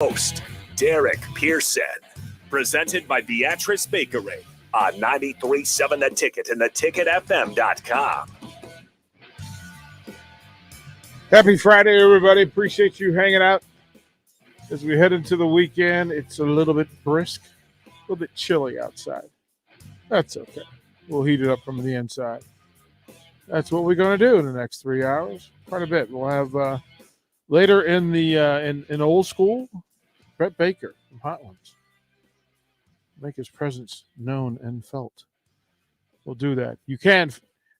Host Derek Pearson. Presented by Beatrice Bakery on 93.7 The Ticket and theticketfm.com. Happy Friday, everybody. Appreciate you hanging out. As we head into the weekend, it's a little bit brisk, a little bit chilly outside. That's okay. We'll heat it up from the inside. That's what we're going to do in the next 3 hours. Quite a bit. We'll have later in the in old school, Brett Baker from Hot Ones. Make his presence known and felt. We'll do that. You can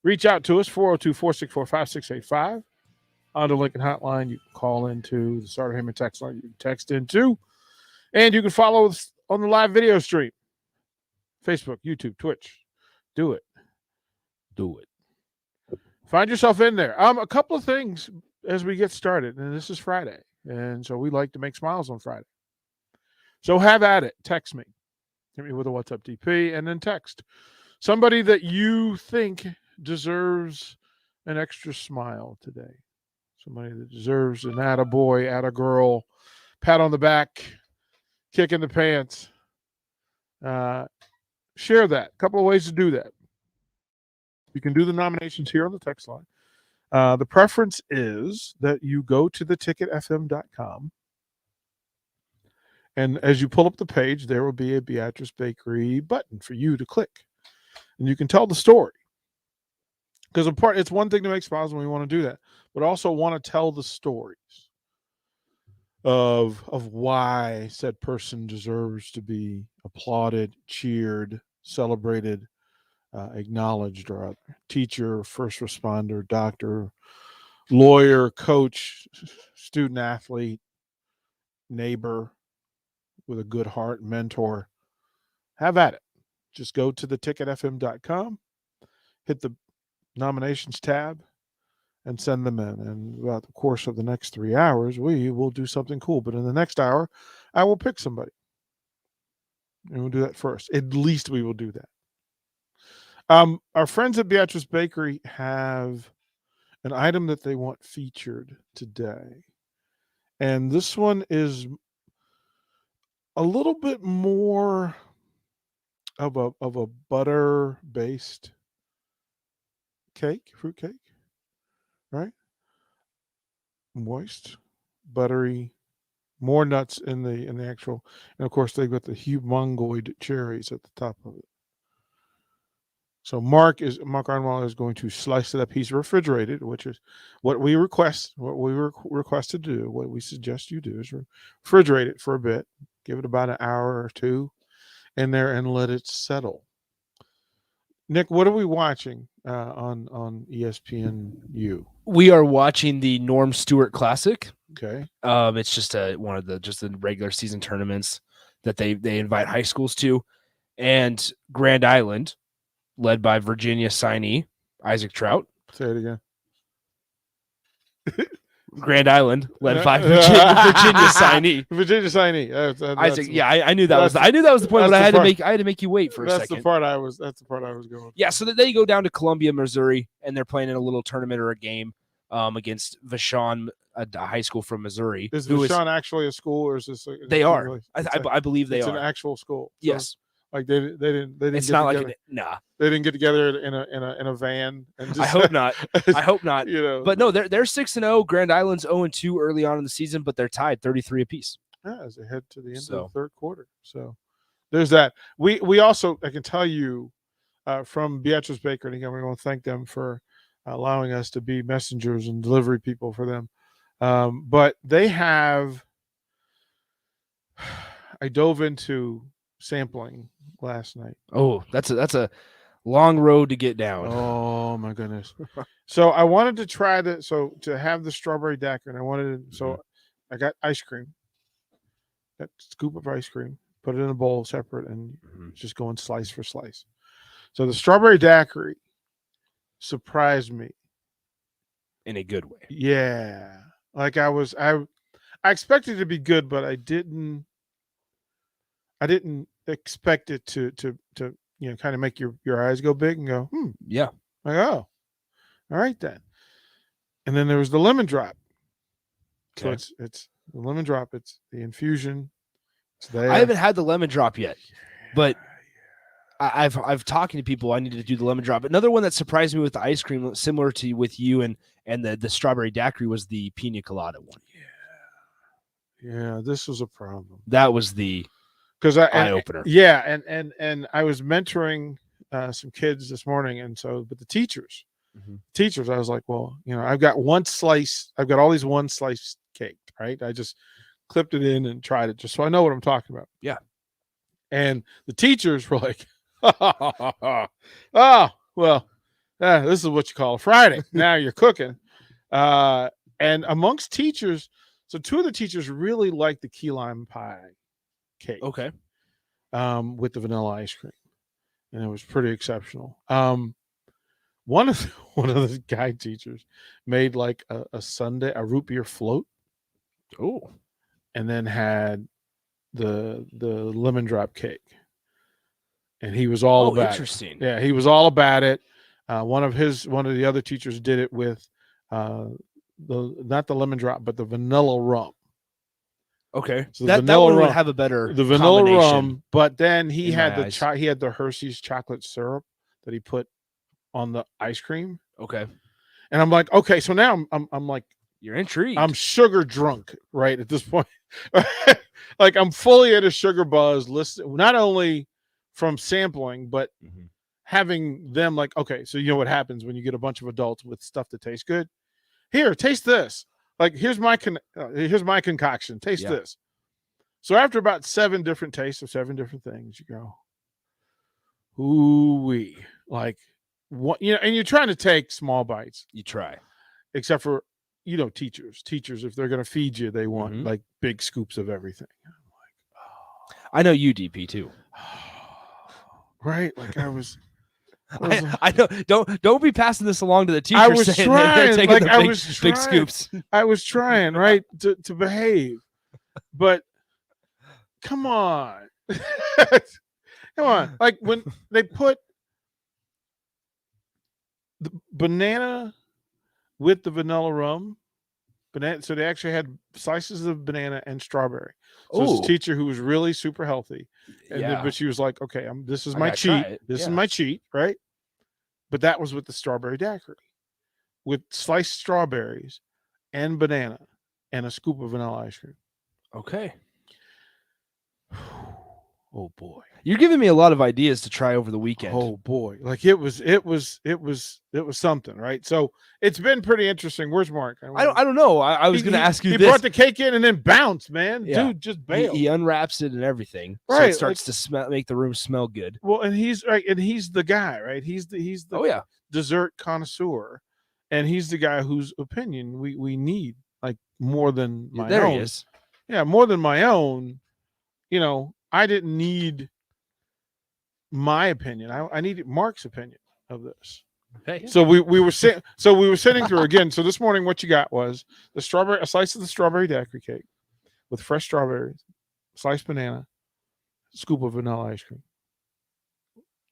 reach out to us, 402-464-5685. On the Lincoln Hotline, you can call into the Starter Heyman text line. You can text into. And you can follow us on the live video stream. Facebook, YouTube, Twitch. Do it. Do it. Find yourself in there. A couple of things as we get started. And this is Friday. And so we like to make smiles on Friday. So have at it. Text me. Hit me with a WhatsApp DP and then text. Somebody that you think deserves an extra smile today. Somebody that deserves an attaboy, attagirl, pat on the back, kick in the pants. Share that. A couple of ways to do that. You can do the nominations here on the text line. The preference is that you go to theticketfm.com. And as you pull up the page, there will be a Beatrice Bakery button for you to click. And you can tell the story. Because it's one thing to make smiles and we want to do that, but also want to tell the stories of why said person deserves to be applauded, cheered, celebrated, acknowledged, or teacher, first responder, doctor, lawyer, coach, student athlete, neighbor with a good heart, mentor. Have at it. Just go to theticketfm.com, hit the nominations tab, and send them in. And throughout the course of the next 3 hours, we will do something cool. But in the next hour, I will pick somebody. And we'll do that first. At least we will do that. Our friends at Beatrice Bakery have an item that they want featured today. And this one is a little bit more of a butter-based cake, fruit cake, right? Moist, buttery, more nuts in the actual, and of course they've got the humongoid cherries at the top of it. So Mark Arnwell is going to slice it up. He's refrigerated, which is what we request to do. What we suggest you do is refrigerate it for a bit, give it about an hour or two in there, and let it settle. Nick, what are we watching on ESPNU? We are watching the Norm Stewart Classic. Okay. It's just one of the regular season tournaments that they invite high schools to, and Grand Island, led by Virginia signee Isaac Trout. Say it again. Grand Island, led by Virginia signee. Virginia signee. Isaac. Yeah, I knew that was the point, but I had to make you wait for a second. That's the part I was going. Yeah, so they go down to Columbia, Missouri, and they're playing in a little tournament or a game against Vashon, a high school from Missouri. Is Vashon actually a school, or is this? They are. I believe they are. It's an actual school. So, yes. Like they didn't. It's not like They didn't get together in a van. And just, I hope not. I hope not. You know, but no, they're 6-0. Grand Island's 0-2 early on in the season, but they're tied 33 apiece. Yeah, as they head to the end of the third quarter. So there's that. We also, I can tell you, from Beatrice Baker, and again, we want to thank them for allowing us to be messengers and delivery people for them. But they have. I dove into sampling last night. Oh, that's a long road to get down. Oh my goodness. So I wanted to try to have the strawberry daiquiri, and I wanted to, so I got ice cream, that scoop of ice cream, put it in a bowl separate, and just going slice for slice. So the strawberry daiquiri surprised me in a good way. Yeah. Like I expected it to be good, but I didn't expect it to kind of make your eyes go big and go, yeah. Like, oh, all right then. And then there was the lemon drop. So okay. it's The lemon drop. It's the infusion. It's there. I haven't had the lemon drop yet, but I've talking to people. I need to do the lemon drop. Another one that surprised me with the ice cream, similar to with you and the strawberry daiquiri, was the pina colada one. Yeah, this was a problem. That was the eye opener. Yeah, and I was mentoring some kids this morning, and so but the teachers, I was like, well, I've got one slice. I've got all these one slice cake, right? I just clipped it in and tried it just so I know what I'm talking about. Yeah. And the teachers were like, oh, well, this is what you call a Friday. Now you're cooking. And amongst teachers, so two of the teachers really liked the key lime pie cake. Okay. With the vanilla ice cream. And it was pretty exceptional. One of the guy teachers made like a sundae, a root beer float. Oh. And then had the lemon drop cake. And he was all about interesting. it. Yeah, he was all about it. One of the other teachers did it with not the lemon drop, but the vanilla rum. Okay, so that one would have a better the vanilla rum, but then he had the Hershey's chocolate syrup that he put on the ice cream. Okay, and I'm like, okay, so now I'm like, you're intrigued. I'm sugar drunk right at this point. Like I'm fully at a sugar buzz. Listen, not only from sampling, but having them like, okay, so you know what happens when you get a bunch of adults with stuff that tastes good. Here, taste this. Like, here's my concoction. Taste this. So after about 7 different tastes of 7 different things, you go, ooh-wee. Like, what, and you're trying to take small bites. You try. Except for, teachers. Teachers, if they're going to feed you, they want like big scoops of everything. I'm like, oh. I know you, DP, too. Right? Like I was I know. Don't be passing this along to the teachers. I was saying trying. Taking like the big scoops. I was trying, right, to behave, but come on, come on. Like when they put the banana with the vanilla rum, so they actually had slices of banana and strawberry. So it's a teacher who was really super healthy, but she was like, "Okay, this is my cheat. This is my cheat, right?" But that was with the strawberry daiquiri, with sliced strawberries and banana and a scoop of vanilla ice cream. Okay. Oh boy, you're giving me a lot of ideas to try over the weekend. Oh boy, like it was something, right? So it's been pretty interesting. Where's Mark? I don't know. I was going to ask you. He brought the cake in and then bounced, man. Yeah. Dude, just bailed. He unwraps it and everything, right? So it starts to make the room smell good. Well, and he's right, and he's the guy, right? He's the dessert connoisseur, and he's the guy whose opinion we need, like more than my own. There he is. Yeah, more than my own. I didn't need my opinion. I needed Mark's opinion of this. Hey. So we were sitting through again. So this morning, what you got was a slice of the strawberry daiquiri cake with fresh strawberries, sliced banana, scoop of vanilla ice cream.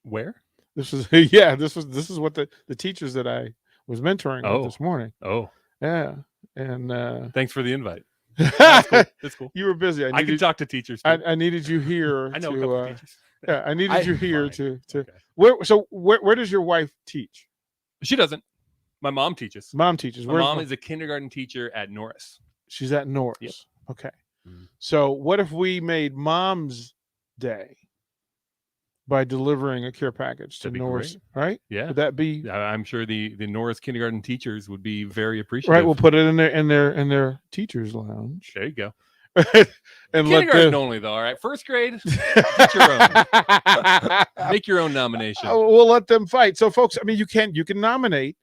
Where? This is this is what the teachers that I was mentoring with this morning. Oh, yeah, and thanks for the invite. That's cool. You were busy. I can talk to teachers. I needed you here. I know a couple teachers. Yeah, I needed you here to. Okay. Where does your wife teach? She doesn't. My mom teaches. Mom teaches. My mom is a kindergarten teacher at Norris. She's at Norris. Yep. Okay. So what if we made Mom's Day by delivering a care package to Norris? Right? Yeah. Would that be? I'm sure the Norris kindergarten teachers would be very appreciative. Right. We'll put it in their teachers' lounge. There you go. And kindergarten only though. All right. First grade, get your own. Make your own nomination. We'll let them fight. So, folks, I mean, you can nominate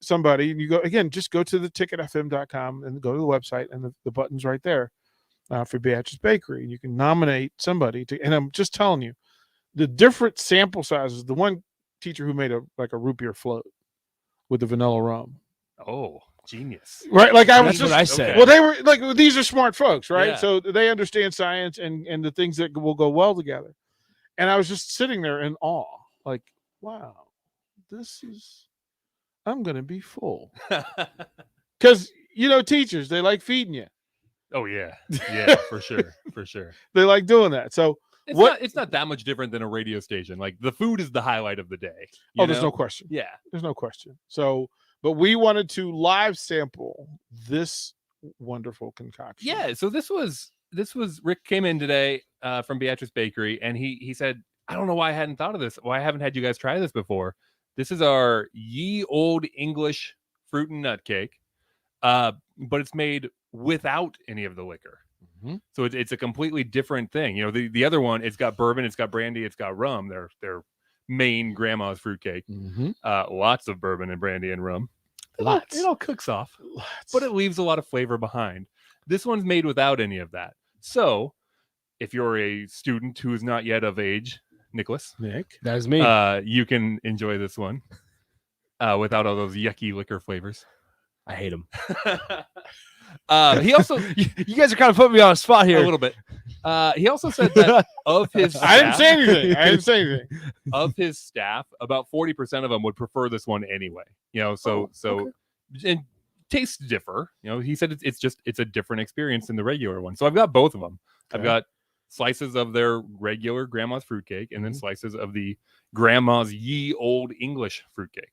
somebody, and you just go to the ticketfm.com and go to the website, and the button's right there for Beatrice Bakery. You can nominate somebody and I'm just telling you, the different sample sizes. The one teacher who made a root beer float with the vanilla rum. Oh. Genius, right? Like that's what I said. Okay. Well, they were like, these are smart folks, right? Yeah. So they understand science and the things that will go well together. And I was just sitting there in awe, like, wow, I'm going to be full. Because teachers, they like feeding you. Oh yeah, yeah, for sure, for sure. They like doing that. So It's not that much different than a radio station. Like the food is the highlight of the day. there's no question. Yeah. There's no question. So, but we wanted to live sample this wonderful concoction. Yeah. So this was Rick came in today from Beatrice Bakery, and he said, I don't know why I hadn't thought of this. Why I haven't had you guys try this before. This is our Ye Old English fruit and nut cake, but it's made without any of the liquor. Mm-hmm. So it's a completely different thing. You know, the other one, it's got bourbon, it's got brandy, it's got rum. They're main grandma's fruitcake. Mm-hmm. Lots of bourbon and brandy and rum. Lots. It all cooks off, but it leaves a lot of flavor behind. This one's made without any of that. So if you're a student who is not yet of age, Nicholas, Nick, That is me. you can enjoy this one without all those yucky liquor flavors. I hate him. He also You guys are kind of putting me on a spot a here. little bit. He also said that of his I didn't say staff- anything. I didn't say anything. of his staff, about 40% of them would prefer this one anyway. You know, so and tastes differ. You know, he said it's a different experience than the regular one. So I've got both of them. I've Okay. got slices of their regular grandma's fruitcake and then Mhm. slices of the grandma's Ye Old English fruitcake.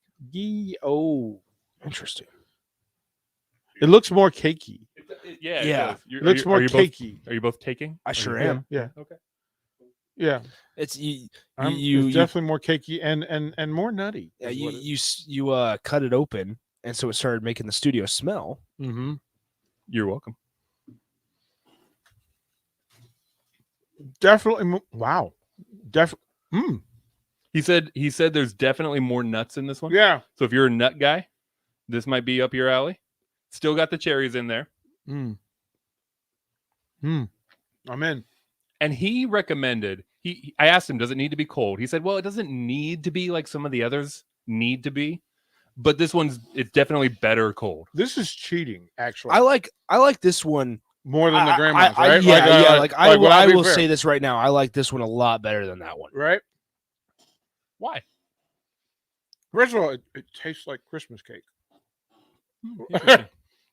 Interesting. It looks more cakey. Yeah, Yeah. It looks more cakey. Are you both taking? I sure Yeah, am. yeah, Okay. yeah. It's you. It's definitely more cakey and more nutty. Yeah, you cut it open, and so it started making the studio smell. Mm-hmm. You're welcome. Definitely. Wow. Definitely. He said there's definitely more nuts in this one. Yeah. So if you're a nut guy, this might be up your alley. Still got the cherries in there. I'm in. And he recommended, I asked him, does it need to be cold? He said, well, it doesn't need to be like some of the others need to be, but it's definitely better cold. This is cheating, actually. I like this one more than the I- grandma's, I- right? Yeah, I will. when I be will fair, say this right now. I like this one a lot better than that one. right. Why? First of all, it tastes like Christmas cake, Interesting.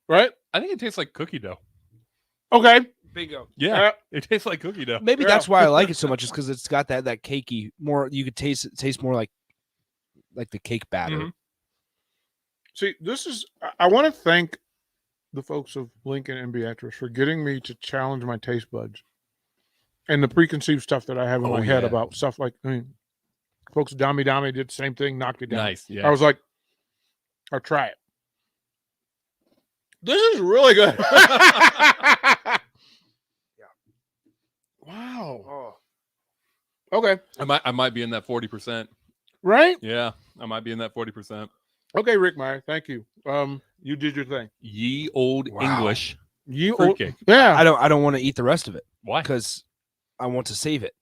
right? I think it tastes like cookie dough. Okay. Bingo. Yeah, it tastes like cookie dough. Maybe Yeah. that's why I like it so much, is because it's got that cakey more. You could taste more like the cake batter. Mhm. See, this is. I want to thank the folks of Lincoln and Beatrice for getting me to challenge my taste buds and the preconceived stuff that I have in Oh, my head yeah. about stuff like. Folks, Dami did the same thing, knocked it down. Nice. Yeah. I was like, I'll try it. This is really good. Wow. Okay. I might be in that 40%. Right? Yeah, I might be in that 40%. Okay, Rick Meyer. Thank you. You did your thing. Ye Old Wow. English You fruitcake. Yeah. I don't want to eat the rest of it Why? because I want to save it.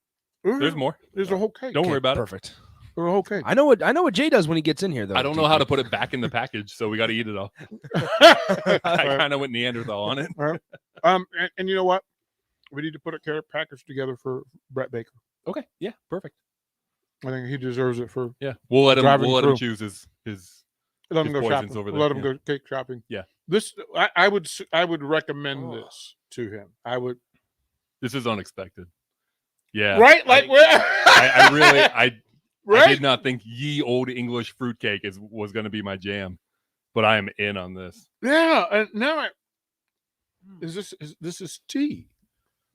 There's more. There's a whole cake. Don't worry about it. Perfect. There's a whole cake. I know what Jay does when he gets in here though. I don't know how to put it back in the package, so we got to eat it all. I kind of went Neanderthal on it. And you know what? We need to put a carrot package together for Brett Baker. Okay. Yeah. Perfect. I think he deserves it for Yeah. We'll let him. Driving We'll let him through. choose his. let him His go poison's shopping. over Let there, him yeah. go cake shopping. Yeah. This I would recommend this to him. I would. This is unexpected. Yeah. Right? Like I really I right? did not think Ye Old English fruitcake was going to be my jam, but I am in on this. Yeah. And now this is tea.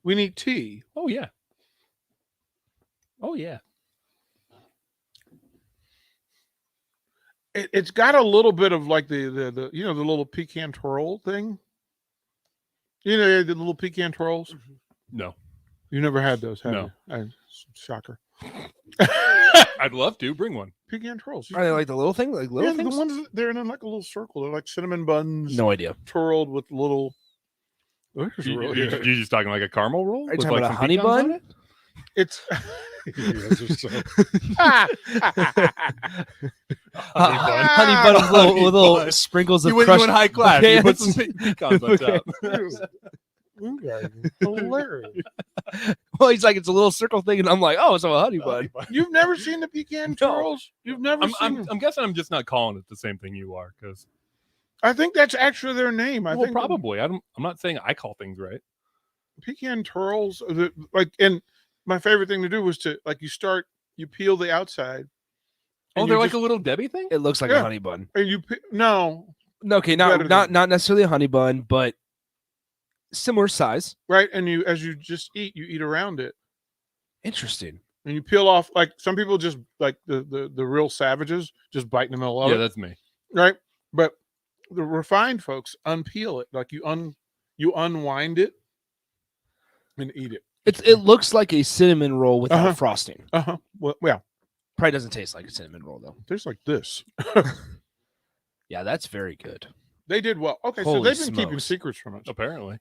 We need tea. Oh yeah. Oh yeah. It's got a little bit of like the the little pecan twirl thing. You know the little pecan twirls. No. You never had those, have No. you? Shocker. I'd love to bring one. Pecan twirls. Are they like the little thing, like little Yeah, the things? ones they're in like a little circle. They're like cinnamon buns No idea. twirled with little. This is really You good. just talking like a caramel roll? Are you with, talking like, about some a honey pecans on bun? it? It's. You guys are so- Honey bun with little sprinkles of You went crushed high class. You put pecans. some pecans on top. You guys are hilarious. Well, he's like, it's a little circle thing, and I'm like, oh, it's a honey bun. You've never seen the pecan twirls? You've never seen them? I'm guessing I'm just not calling it the same thing you are, because I think that's actually their name. I Well, think probably. I'm not saying I call things right. pecan turtles. And my favorite thing to do was to you peel the outside. Oh, and they're you like just- a little Debbie thing. It looks like Yeah. a honey bun. and you no Okay, Better not than- not necessarily a honey bun, but similar size. right, and as you just eat, you eat around it, Interesting. and you peel off. Like some people just like the real savages just bite in the middle of Yeah, it, that's me. right? But the refined folks unpeel it, like you unwind it and eat it. It looks like a cinnamon roll without Uh-huh. frosting. Well, yeah, Probably doesn't taste like a cinnamon roll though. tastes like this. Yeah, that's very good. They did well. Okay, so Holy they've been keeping smokes. secrets from us. Apparently.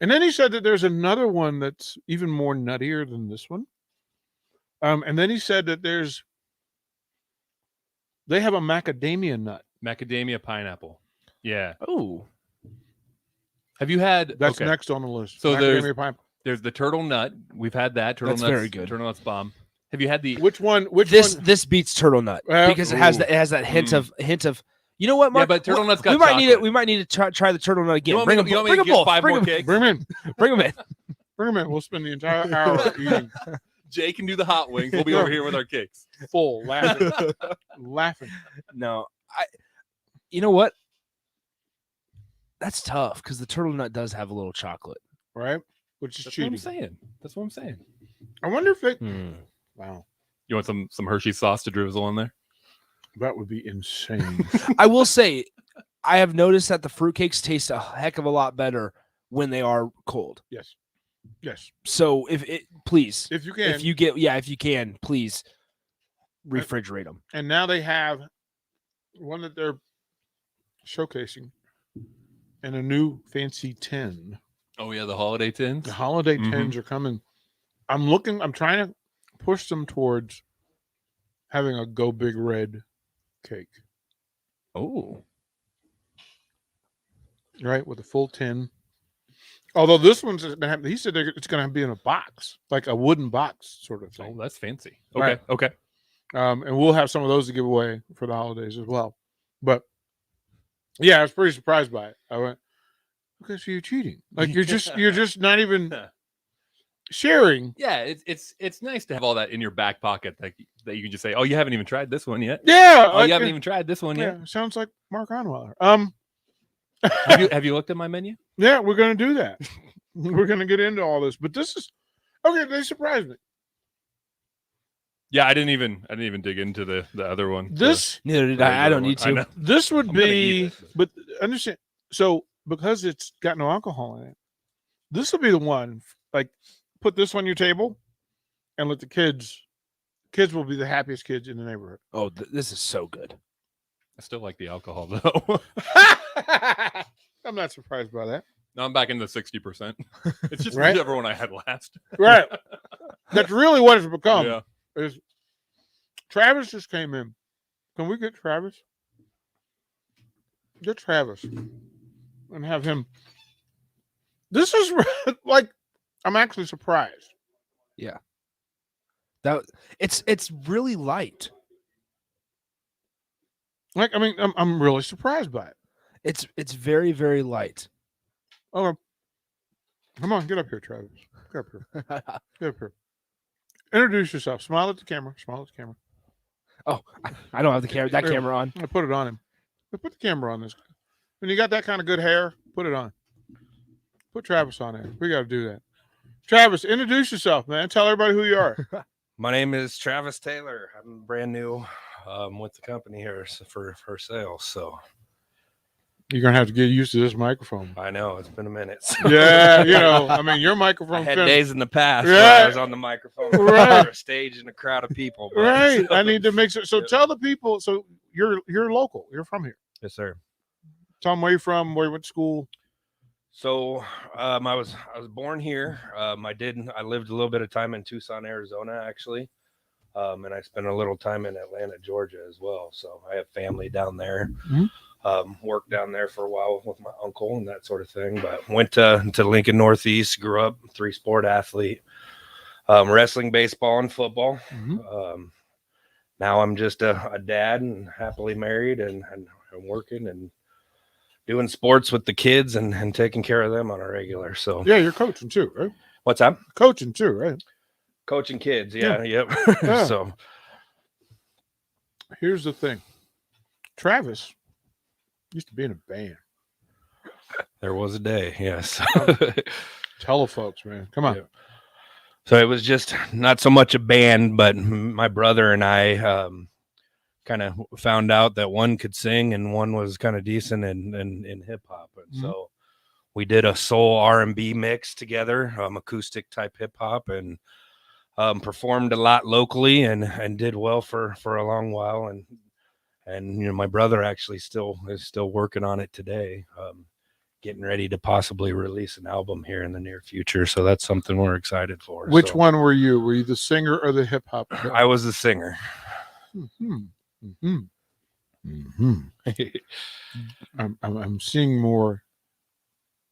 And then he said that there's another one that's even more nuttier than this one. And then he said that they have a macadamia nut. Macadamia pineapple. Yeah. Oh, Have you had? That's okay. next on the list. So macadamia pine. There's the turtle nut. We've had that. Turtle That's nuts, very good. Turtle nuts bomb. Have you had the? Which one? this beats turtle nut Well, because it has that hint of You know what, Mark? Yeah, but turtle nuts got we might need it. chocolate. We might need to try the turtle nut again. You want Bring me them. to- you want me to get 5 more cakes? Bring him in. Bring them in. Bring him in. We'll spend the entire hour eating Jay can do the hot wings. We'll be over here with our cakes. full, laughing, laughing. No, you know what? That's tough because the turtle nut does have a little chocolate. Right? Which is That's what I'm cheating. saying. That's what I'm saying. I wonder if they. Hmm. Wow, You want some Hershey sauce to drizzle in there? that would be insane. I will say, I have noticed that the fruitcakes taste a heck of a lot better when they are cold. Yes. Yes. So please, If you can. if you can, please refrigerate them. And now they have one that they're showcasing and a new fancy tin. Oh yeah, the holiday tins. The holiday Mhm. tins are coming. I'm trying to push them towards having a Go Big Red cake, Oh, right? With a full tin. Although this one's, he said it's going to be in a box, like a wooden box sort of oh, thing. that's fancy. Okay, Right. okay. And we'll have some of those to give away for the holidays as well. But yeah, I was pretty surprised by it. I went, okay, so you're cheating. Like you're just not even sharing. Yeah, it's nice to have all that in your back pocket that you can just say, oh, you haven't even tried this one yet. Yeah. Oh, you haven't even tried this one yet. Yeah, sounds like Mark Onweiler. Have you looked at my menu? Yeah, we're gonna do that. We're gonna get into all this, but this is okay. They surprised me. Yeah, I didn't even dig into the other one. This Neither did I. I don't need I know. to. this would I'm gonna eat be, it. but understand. So because it's got no alcohol in it, this will be the one. Like, put this on your table, and let the kids will be the happiest kids in the neighborhood. Oh, this is so good. I still like the alcohol though. I'm not surprised by that. Now I'm back in the 60%. It's just Right. whichever one I had last. Right. That's really what it's become. Yeah. Is Travis just came in. Can we get Travis? Get Travis and have him. This is like, I'm actually surprised. It's really light. Like, I mean, I'm really surprised by it. It's very, very light. Oh, come on, get up here, Travis. Get up here. Get up here. Introduce yourself. Smile at the camera. Smile at the camera. Oh, I don't have the camera on. I put it on him. Put the camera on this. When you got that kind of good hair, put it on. Put Travis on there. We got to do that. Travis, introduce yourself, man. Tell everybody who you are. My name is Travis Taylor. I'm brand new with the company here for sales. So You're gonna have to get used to this microphone. I know it's been a minute. Yeah, I mean, your I microphone. had fin- days in the past where Yeah. I was on the microphone Right. for a stage and a crowd of people. but- Right. I need to make sure. So Yeah. tell the people. So you're local. You're from here. Yes, sir. Tell them where you're from, where you went to school. So I was born here. I lived a little bit of time in Tucson, Arizona, actually, and I spent a little time in Atlanta, Georgia, as well. So I have family down there. Mhm. Worked down there for a while with my uncle and that sort of thing. But went to Lincoln Northeast. Grew up 3-sport athlete, wrestling, baseball, and football. Mhm. Now I'm just a dad and happily married and working and doing sports with the kids and taking care of them on a regular. So Yeah, you're coaching too, right? what's that? Coaching too, right? Coaching kids. Yeah. Yep. Yeah. So Here's the thing. Travis used to be in a band. there was a day. Yes. Tell the folks, man. Come on. Yeah. So it was just not so much a band, but my brother and I kind of found out that one could sing and one was kind of decent in hip hop. And so we did a soul R&B mix together, acoustic type hip hop, and performed a lot locally and did well for a long while. And you know, my brother actually is still working on it today. Getting ready to possibly release an album here in the near future. So that's something we're excited for. Which So, one were you? Were you the singer or the hip hop? I was the singer. I'm seeing more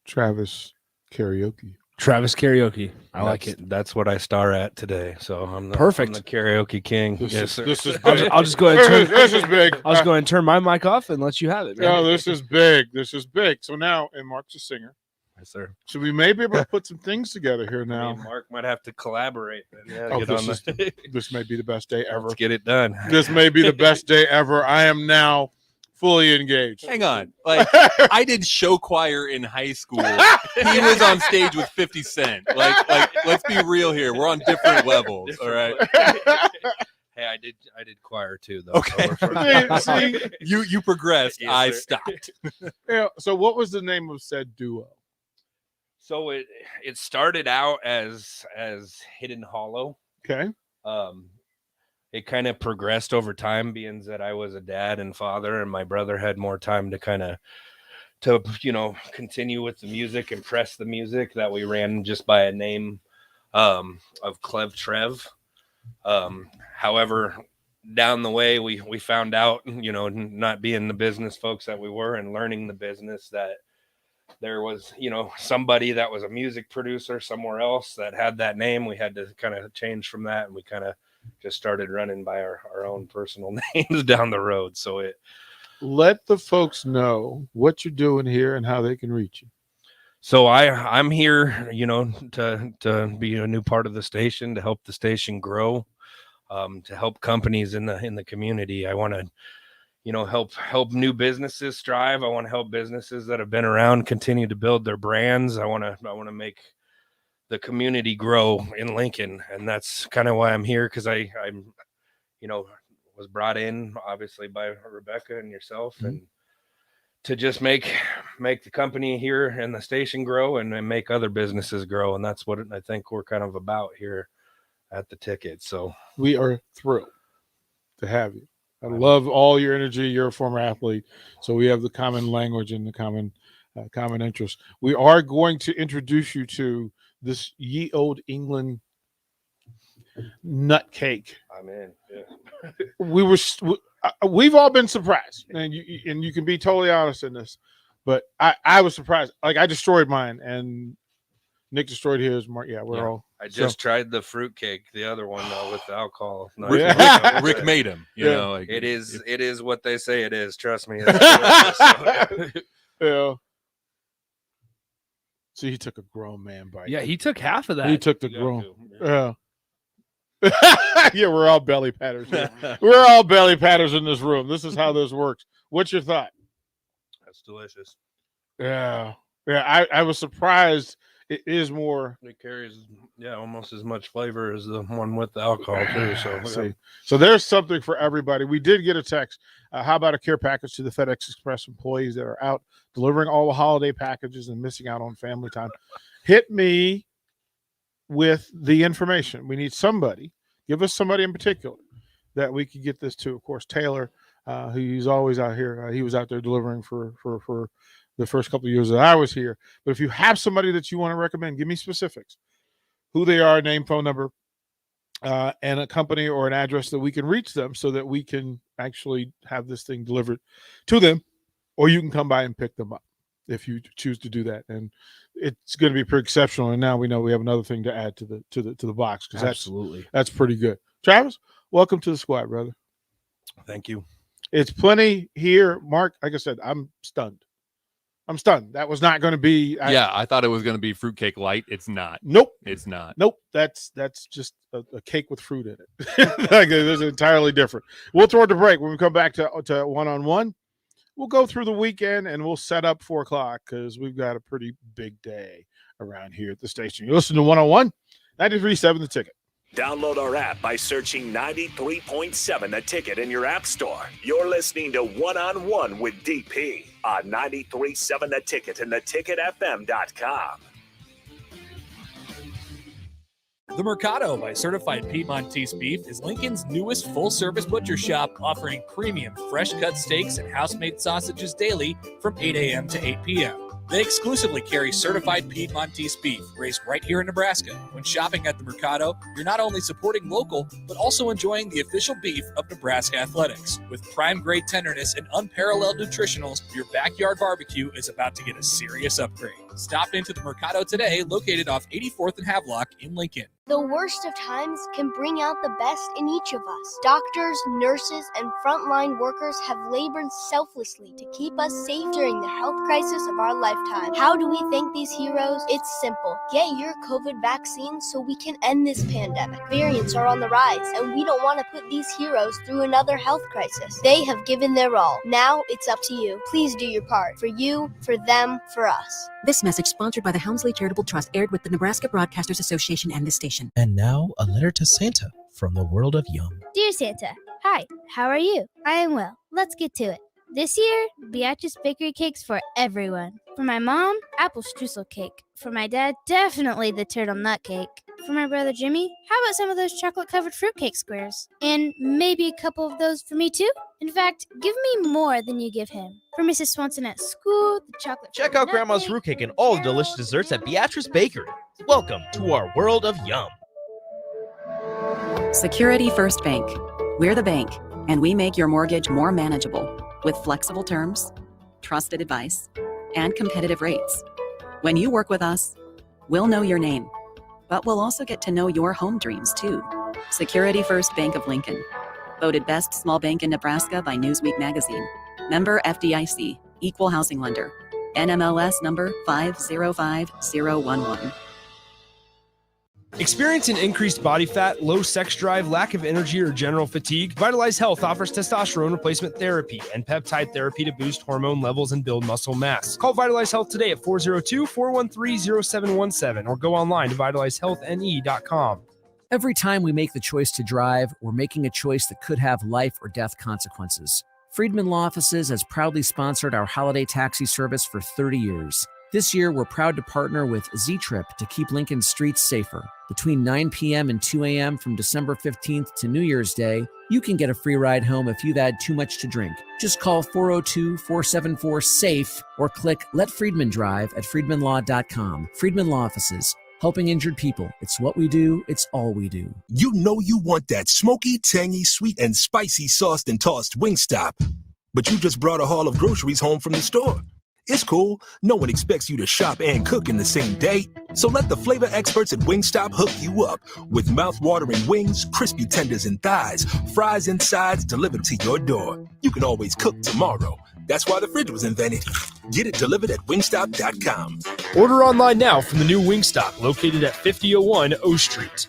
Travis karaoke. Travis karaoke. I like it. That's what I star at today. So I'm the karaoke king. This sir. is I'll, big. I'll just go ahead and turn. This is big. I'll just go ahead and turn my mic off and let you have it, man. No, this is big. This is big. So now, and Mark's a singer. Yes, sir. So we may be able to put some things together here now. Me and Mark might have to collaborate. Then. Yeah, Oh, get this on the, This may be the best day ever. let's get it done. This may be the best day ever. I am now fully engaged. Hang on. Like, I did show choir in high school. He was on stage with 50 Cent. Like, let's be real here. We're on different levels. All right. Hey, I did choir too, though. Okay. So we're- See, You progressed. Yes, I sir. stopped. yeah, so what was the name of said duo? So it started out as Hidden Hollow. Okay. It kind of progressed over time, being that I was a dad and father, and my brother had more time to continue with the music and press the music, that we ran just by a name of Clev Trev. However, down the way we found out, not being the business folks that we were and learning the business, that there was, somebody that was a music producer somewhere else that had that name. We had to kind of change from that, and we kind of just started running by our own personal names down the road. So Let the folks know what you're doing here and how they can reach you. So I'm here, to be a new part of the station, to help the station grow, to help companies in the community. I want to, help new businesses strive. I want to help businesses that have been around continue to build their brands. I want to make the community grow in Lincoln, and that's kind of why I'm here, because I'm was brought in obviously by Rebecca and yourself, and to just make the company here and the station grow and make other businesses grow. And that's what I think we're kind of about here at the Ticket. So We are thrilled to have you. I love all your energy. You're a former athlete, so we have the common language and the common interest. We are going to introduce you to this ye old England nut cake. I'm in. Yeah. We've all been surprised, and you can be totally honest in this, but I was surprised. Like, I destroyed mine, and Nick destroyed his. Mark, we're all. I just tried the fruit cake, the other one with the alcohol. No, Yeah. Rick made him. You know, like It is what they say it is. Trust me. It's delicious. Yeah. See, he took a grown man bite. Yeah, he took half of that. He took the You grown. got to. Yeah. Yeah, we're all belly patters here. We're all belly patters in this room. This is how this works. What's your thought? That's delicious. Yeah. Yeah, I was surprised. It is more. It carries, almost as much flavor as the one with the alcohol too. So See, so there's something for everybody. We did get a text. How about a care package to the FedEx Express employees that are out delivering all the holiday packages and missing out on family time? Hit me with the information. We need somebody. Give us somebody in particular that we could get this to. Of course, Taylor, who's always out here. He was out there delivering for the first couple of years that I was here. But if you have somebody that you want to recommend, give me specifics, who they are, name, phone number, and a company or an address that we can reach them so that we can actually have this thing delivered to them, or you can come by and pick them up if you choose to do that. And it's going to be pretty exceptional. And now we know we have another thing to add to the box, because Absolutely. that's pretty good. Travis, welcome to the squad, brother. thank you. It's plenty here. Mark, like I said, I'm stunned. I'm stunned. That was not going to be. I thought it was going to be fruitcake light. It's not. Nope. It's not. Nope. That's just a cake with fruit in it. Like, it's entirely different. We'll throw it to break. When we come back to one-on-one, we'll go through the weekend and we'll set up 4 o'clock because we've got a pretty big day around here at the station. You listen to 101, 93.7 The Ticket. Download our app by searching 93.7 The Ticket in your app store. You're listening to One-on-One with DP on 93.7 The Ticket and theticketfm.com. The Mercado by Certified Piedmontese Beef is Lincoln's newest full-service butcher shop, offering premium fresh-cut steaks and house-made sausages daily from 8 a.m. to 8 p.m. They exclusively carry certified Piedmontese beef raised right here in Nebraska. When shopping at the Mercado, you're not only supporting local, but also enjoying the official beef of Nebraska Athletics. With prime-grade tenderness and unparalleled nutritionals, your backyard barbecue is about to get a serious upgrade. Stop into the Mercado today, located off 84th and Havelock in Lincoln. The worst of times can bring out the best in each of us. Doctors, nurses, and frontline workers have labored selflessly to keep us safe during the health crisis of our lifetime. How do we thank these heroes? It's simple. Get your COVID vaccine so we can end this pandemic. Variants are on the rise, and we don't want to put these heroes through another health crisis. They have given their all. Now it's up to you. Please do your part. For you, for them, for us. This message sponsored by the Helmsley Charitable Trust, aired with the Nebraska Broadcasters Association and this station. And now, a letter to Santa from the world of Yum. Dear Santa, hi, how are you? I am well. Let's get to it. This year, Beatrice Bakery cakes for everyone. For my mom, apple streusel cake. For my dad, definitely the turtle nut cake. For my brother Jimmy, how about some of those chocolate-covered fruitcake squares? And maybe a couple of those for me too? In fact, give me more than you give him. For Mrs. Swanson at school, the chocolate. Check out Grandma's fruitcake and all the delicious desserts at Beatrice Bakery. Welcome to our world of yum. Security First Bank. We're the bank, and we make your mortgage more manageable with flexible terms, trusted advice, and competitive rates. When you work with us, we'll know your name, but we'll also get to know your home dreams too. Security First Bank of Lincoln. Voted best small bank in Nebraska by Newsweek magazine. Member FDIC, equal housing lender. NMLS number 505011. Experiencing increased body fat, low sex drive, lack of energy, or general fatigue? Vitalize Health offers testosterone replacement therapy and peptide therapy to boost hormone levels and build muscle mass. Call Vitalize Health today at 402-413-0717 or go online to vitalizehealthne.com. Every time we make the choice to drive, we're making a choice that could have life or death consequences. Friedman Law Offices has proudly sponsored our holiday taxi service for 30 years. This year, we're proud to partner with Z-Trip to keep Lincoln's streets safer. Between 9 p.m. and 2 a.m. from December 15th to New Year's Day, you can get a free ride home if you've had too much to drink. Just call 402-474-SAFE or click Let Friedman Drive at friedmanlaw.com. Friedman Law Offices. Helping injured people. It's what we do. It's all we do. You know you want that smoky, tangy, sweet, and spicy sauced and tossed Wingstop. But you just brought a haul of groceries home from the store. It's cool. No one expects you to shop and cook in the same day. So let the flavor experts at Wingstop hook you up with mouth-watering wings, crispy tenders and thighs, fries and sides delivered to your door. You can always cook tomorrow. That's why the fridge was invented. Get it delivered at wingstop.com. Order online now from the new Wingstop, located at 5001 O Street.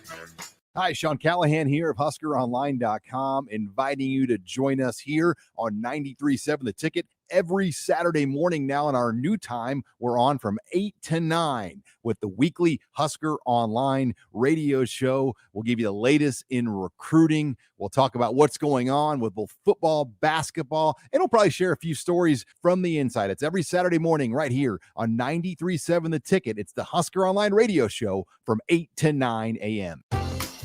Hi, Sean Callahan here of HuskerOnline.com, inviting you to join us here on 93.7 The Ticket every Saturday morning now. In our new time, we're on from 8 to 9 with the weekly Husker Online radio show. We'll give you the latest in recruiting. We'll talk about what's going on with both football, basketball, and we'll probably share a few stories from the inside. It's every Saturday morning right here on 93.7 The Ticket. It's the Husker Online radio show from 8 to 9 a.m.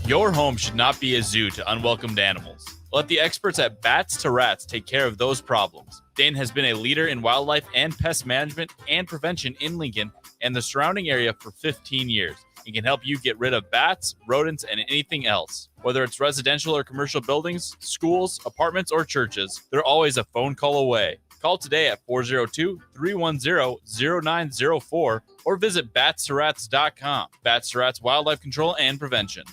Your home should not be a zoo to unwelcomed animals. Let the experts at Bats to Rats take care of those problems. Dane has been a leader in wildlife and pest management and prevention in Lincoln and the surrounding area for 15 years. He can help you get rid of bats, rodents, and anything else. Whether it's residential or commercial buildings, schools, apartments, or churches, they're always a phone call away. Call today at 402-310-0904 or visit batstoRats.com. Bats to Rats Wildlife Control and Prevention.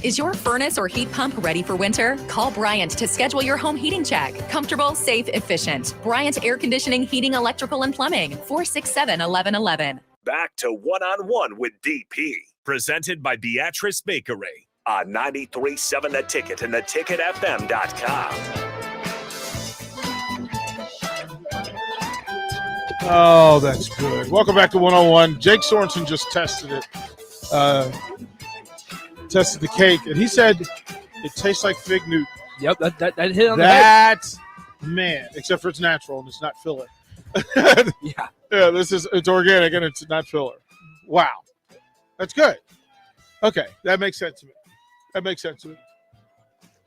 Is your furnace or heat pump ready for winter? Call Bryant to schedule your home heating check. Comfortable, safe, efficient. Bryant Air Conditioning, Heating, Electrical, and Plumbing. 467-1111. Back to one-on-one with DP, presented by Beatrice Bakery on 93.7 The Ticket and theticketfm.com. Oh, that's good. Welcome back to 101. Jake Sorensen just tested it. Tested the cake, and he said it tastes like Fig Newton. Yep, that hit on the head. That's, man, except for it's natural and it's not filler. Yeah. Yeah, it's organic and it's not filler. Wow. That's good. Okay, that makes sense to me.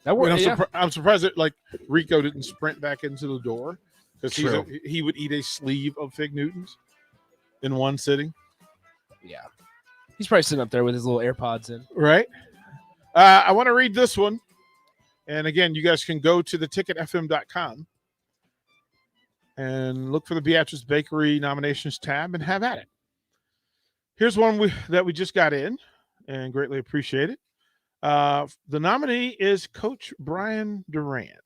That works. I'm surprised that Rico didn't sprint back into the door because he would eat a sleeve of Fig Newtons in one sitting. Yeah. He's probably sitting up there with his little AirPods in. Right. I want to read this one. And again, you guys can go to theticketfm.com and look for the Beatrice Bakery nominations tab and have at it. Here's one that we just got in and greatly appreciate it. The nominee is Coach Brian Durant.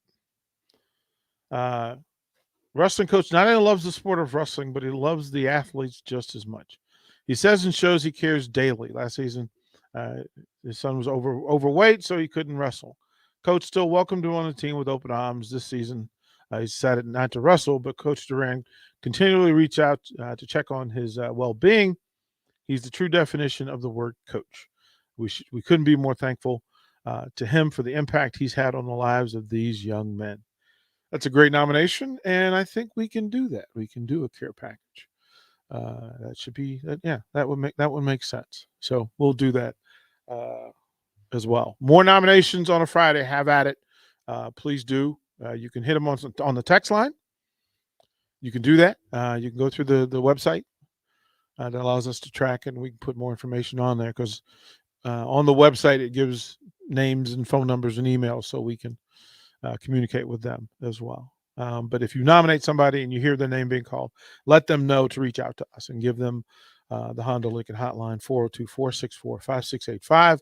Wrestling coach not only loves the sport of wrestling, but he loves the athletes just as much. He says and shows he cares daily. Last season, his son was overweight, so he couldn't wrestle. Coach still welcomed him on the team with open arms this season. He decided not to wrestle, but Coach Durant continually reached out to check on his well-being. He's the true definition of the word coach. We couldn't be more thankful to him for the impact he's had on the lives of these young men. That's a great nomination, and I think we can do that. We can do a care package. That should be that would make sense. So we'll do that as well. More nominations on a Friday. Have at it. Please do. You can hit them on the text line. You can do that. You can go through the website that allows us to track it, and we can put more information on there because on the website it gives names and phone numbers and emails so we can communicate with them as well. But if you nominate somebody and you hear their name being called, let them know to reach out to us and give them the Honda Lincoln hotline, 402-464-5685,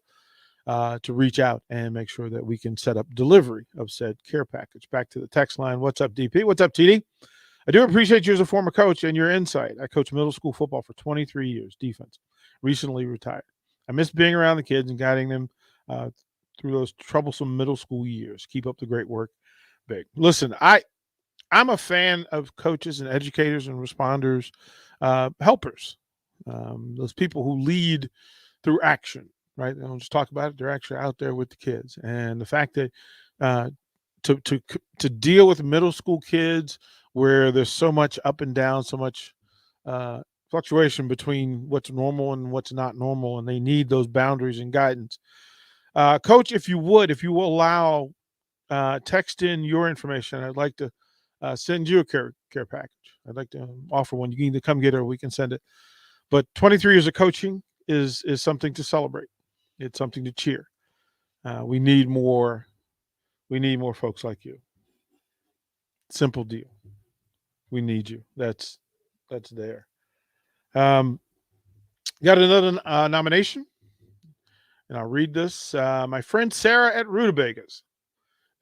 to reach out and make sure that we can set up delivery of said care package. Back to the text line. What's up, DP? What's up, TD? I do appreciate you as a former coach and your insight. I coached middle school football for 23 years, defense, recently retired. I miss being around the kids and guiding them through those troublesome middle school years. Keep up the great work, Big. Listen, I'm a fan of coaches and educators and responders, helpers, those people who lead through action, right? They don't just talk about it. They're actually out there with the kids. And the fact that to deal with middle school kids where there's so much up and down, so much fluctuation between what's normal and what's not normal, and they need those boundaries and guidance. Coach, if you will allow, text in your information. I'd like to send you a care package. I'd like to offer one. You can either come get it or we can send it. But 23 years of coaching is something to celebrate. It's something to cheer. We need more folks like you. Simple deal. We need you. That's there. Got another nomination, and I'll read this. My friend Sarah at Rutabagas.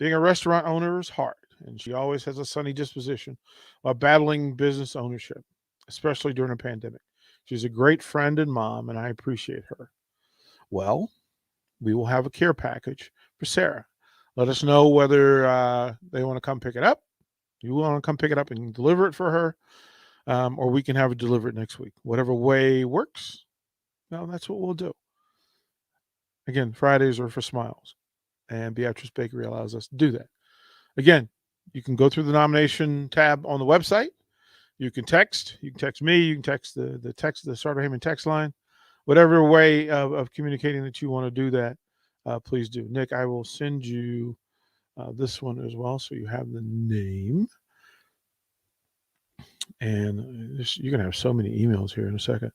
Being a restaurant owner is hard, and she always has a sunny disposition while battling business ownership, especially during a pandemic. She's a great friend and mom, and I appreciate her. Well, we will have a care package for Sarah. Let us know whether they want to come pick it up. You want to come pick it up and deliver it for her, or we can have it delivered next week. Whatever way works, well, that's what we'll do. Again, Fridays are for smiles, and Beatrice Bakery allows us to do that. Again, you can go through the nomination tab on the website. You can text. You can text me. You can text the Starter Heyman text line. Whatever way of communicating that you want to do that, please do. Nick, I will send you this one as well, so you have the name. And you're going to have so many emails here in a second.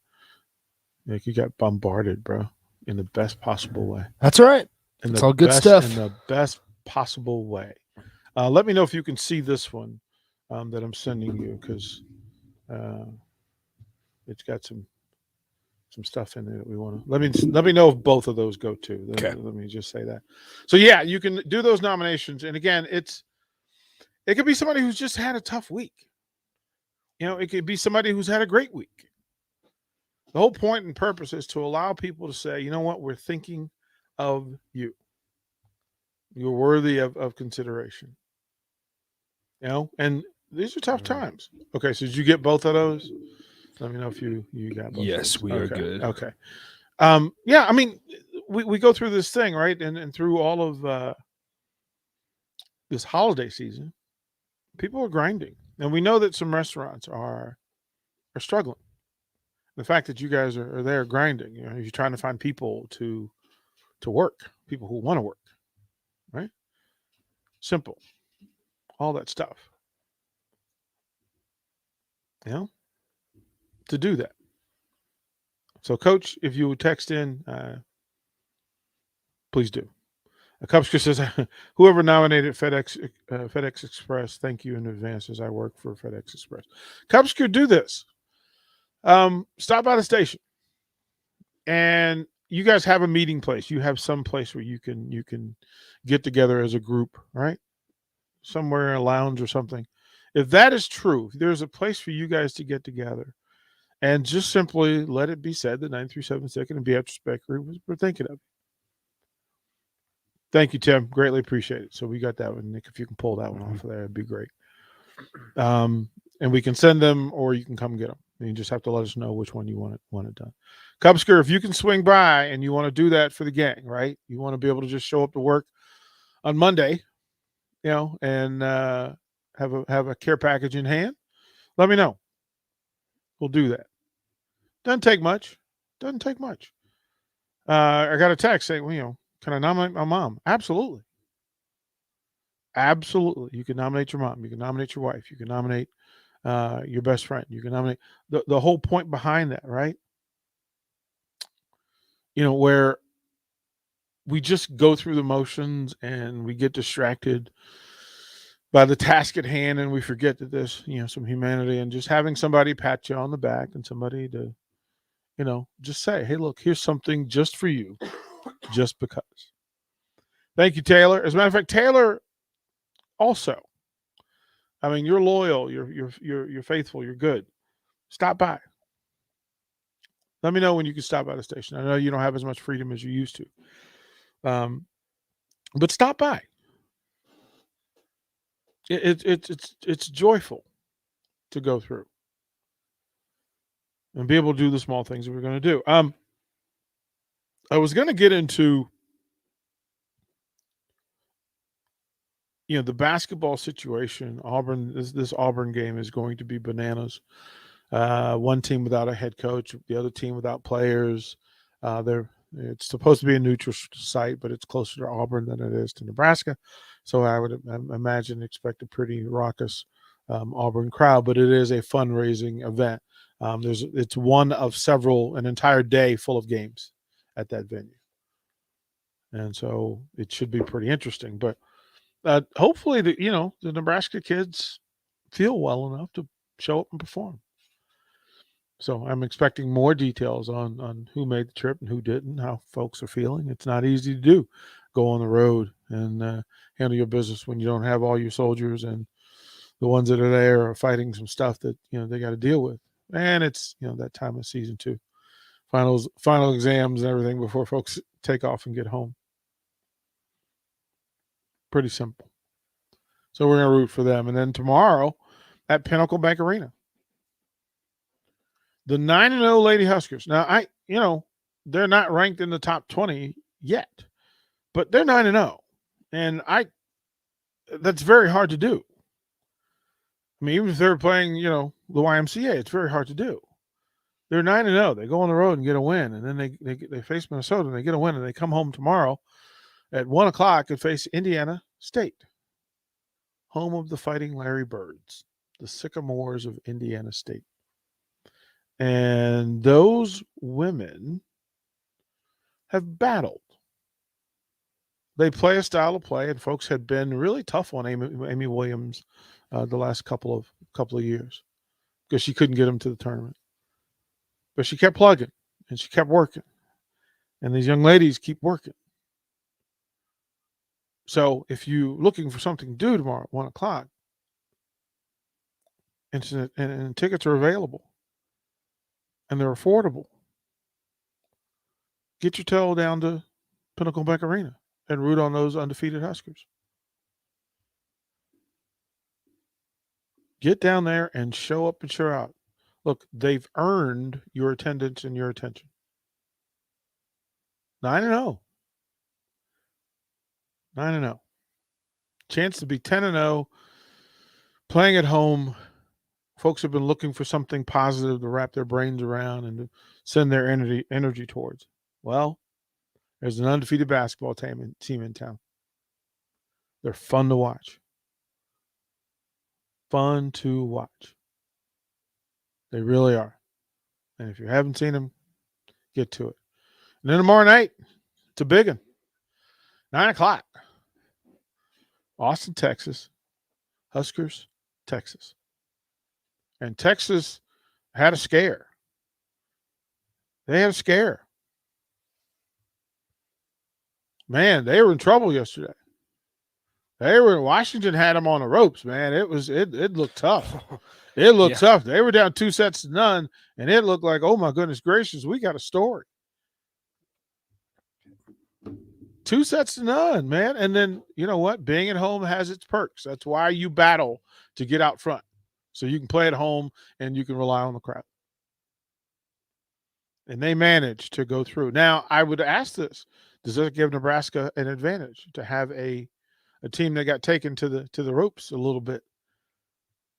Nick, you got bombarded, bro, in the best possible way. That's all right. It's all good stuff. In the best possible way. Let me know if you can see this one that I'm sending you, because it's got some some stuff in there that we want to let me know if both of those go too. Let me just say that. So yeah, you can do those nominations, and again, it could be somebody who's just had a tough week. It could be somebody who's had a great week. The whole point and purpose is to allow people to say, you know what, we're thinking of you. You're worthy of consideration. And these are tough times. Okay, so did you get both of those? Let me know if you got both. Yes, we are good. Okay. Yeah, I mean, we go through this thing, right? And through all of this holiday season, people are grinding. And we know that some restaurants are struggling. The fact that you guys are there grinding, you're trying to find people to work, people who want to work, right? Simple. All that stuff. To do that. So, Coach, if you would text in, please do. Cubsker says, whoever nominated FedEx Express, thank you in advance as I work for FedEx Express. Cubsker, do this. Stop by the station. And you guys have a meeting place. You have some place where you can get together as a group, right? Somewhere in a lounge or something. If that is true, if there's a place for you guys to get together, and just simply let it be said that 937 Ticket and Beatrice Bakery we're thinking of. Thank you, Tim. Greatly appreciate it. So we got that one. Nick, if you can pull that one off of there, it'd be great. And we can send them, or you can come get them. And you just have to let us know which one you want it done. Cubsker, if you can swing by and you want to do that for the gang, right? You want to be able to just show up to work on Monday, and have a care package in hand. Let me know. We'll do that. Doesn't take much. I got a text saying, can I nominate my mom? Absolutely. Absolutely. You can nominate your mom. You can nominate your wife. You can nominate your best friend. You can nominate the whole point behind that, right? Where we just go through the motions and we get distracted by the task at hand, and we forget that there's, some humanity, and just having somebody pat you on the back and somebody to, just say, hey, look, here's something just for you, just because. Thank you, Taylor. As a matter of fact, Taylor also, you're loyal, you're faithful, you're good. Stop by. Let me know when you can stop by the station. I know you don't have as much freedom as you used to. But stop by. It's joyful to go through and be able to do the small things that we're going to do. I was going to get into the basketball situation. Auburn, this Auburn game is going to be bananas. One team without a head coach, the other team without players. It's supposed to be a neutral site, but it's closer to Auburn than it is to Nebraska. So I would expect a pretty raucous Auburn crowd, but it is a fundraising event. It's one of several, an entire day full of games at that venue. And so it should be pretty interesting. But hopefully, the Nebraska kids feel well enough to show up and perform. So I'm expecting more details on who made the trip and who didn't, how folks are feeling. It's not easy to do. Go on the road and handle your business when you don't have all your soldiers, and the ones that are there are fighting some stuff that they got to deal with. And it's that time of season too. Final exams and everything before folks take off and get home. Pretty simple. So we're going to root for them. And then tomorrow at Pinnacle Bank Arena, the 9-0 Lady Huskers. Now, they're not ranked in the top 20 yet, but they're 9-0. And that's very hard to do. Even if they're playing, the YMCA, it's very hard to do. They're 9-0. They go on the road and get a win, and then they face Minnesota and they get a win, and they come home tomorrow at 1:00 and face Indiana State, home of the Fighting Larry Birds, the Sycamores of Indiana State. And those women have battled. They play a style of play, and folks had been really tough on Amy Williams the last couple of years because she couldn't get them to the tournament. But she kept plugging, And she kept working. And these young ladies keep working. So if you're looking for something to do tomorrow at 1 o'clock, and tickets are available, and they're affordable, get your toe down to Pinnacle Bank Arena and root on those undefeated Huskers. Get down there and show up and show out. Look, they've earned your attendance and your attention. 9-0. 9-0. Chance to be 10-0. Playing at home. Folks have been looking for something positive to wrap their brains around and to send their energy towards. Well, there's an undefeated basketball team in town. They're fun to watch. Fun to watch. They really are. And if you haven't seen them, get to it. And then tomorrow night, it's a big one. 9 o'clock. Austin, Texas. Huskers, Texas. And Texas had a scare. They had a scare. Man, they were in trouble yesterday. Washington had them on the ropes, man. It looked tough. It looked tough. They were down 2-0, and it looked like, oh my goodness gracious, we got a story. 2-0, man. And then, you know what? Being at home has its perks. That's why you battle to get out front. So you can play at home and you can rely on the crowd. And they managed to go through. Now, I would ask this. Does that give Nebraska an advantage to have a team that got taken to the ropes a little bit?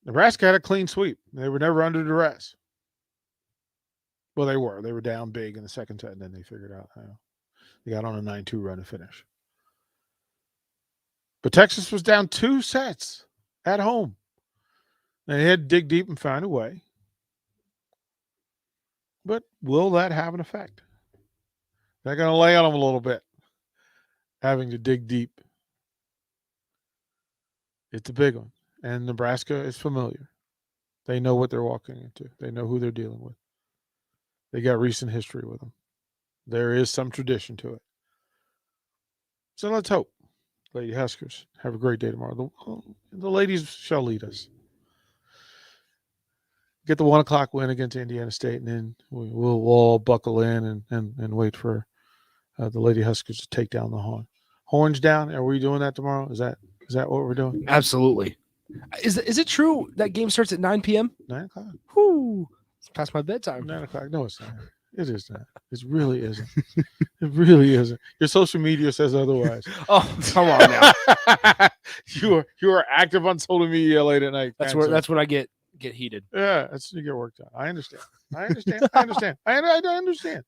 Nebraska had a clean sweep. They were never under duress. Well, they were. They were down big in the second set, and then they figured out how. They got on a 9-2 run to finish. But Texas was down 2 sets at home. They had to dig deep and find a way. But will that have an effect? They're going to lay on them a little bit, having to dig deep. It's a big one. And Nebraska is familiar. They know what they're walking into. They know who they're dealing with. They got recent history with them. There is some tradition to it. So let's hope. Lady Huskers, have a great day tomorrow. The ladies shall lead us. Get the 1 o'clock win against Indiana State, and then we'll all buckle in and wait for the Lady Huskers to take down the Horn. Horns down. Are we doing that tomorrow? Is that what we're doing? Absolutely. Is it true that game starts at 9 p.m.? 9 o'clock. Whoo! It's past my bedtime. 9 o'clock. No, it's not. It is not. It really isn't. It really isn't. Your social media says otherwise. Oh, come on now. You are active on social media late at night. That's when I get heated. Yeah, that's when you get worked on. I understand. I understand.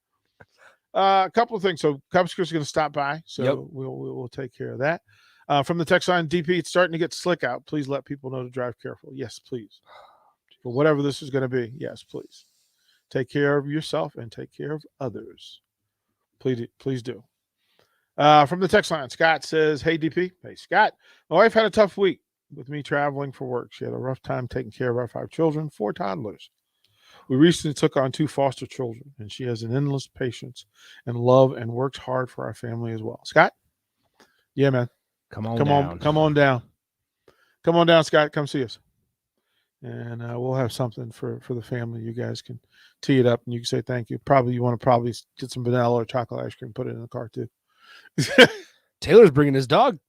A couple of things. So Cubs is going to stop by. So we'll take care of that. From the text line, DP, it's starting to get slick out. Please let people know to drive careful. Yes, please. For whatever this is going to be, yes, please. Take care of yourself and take care of others. Please do. From the text line, Scott says, hey, DP. Hey, Scott. My wife had a tough week with me traveling for work. She had a rough time taking care of our 5 children, 4 toddlers. We recently took on 2 foster children, and she has an endless patience and love and works hard for our family as well. Scott? Yeah, man. Come on down. Come on down, Scott. Come see us. And we'll have something for the family. You guys can tee it up, and you can say thank you. You want to get some vanilla or chocolate ice cream, put it in the car too. Taylor's bringing his dog.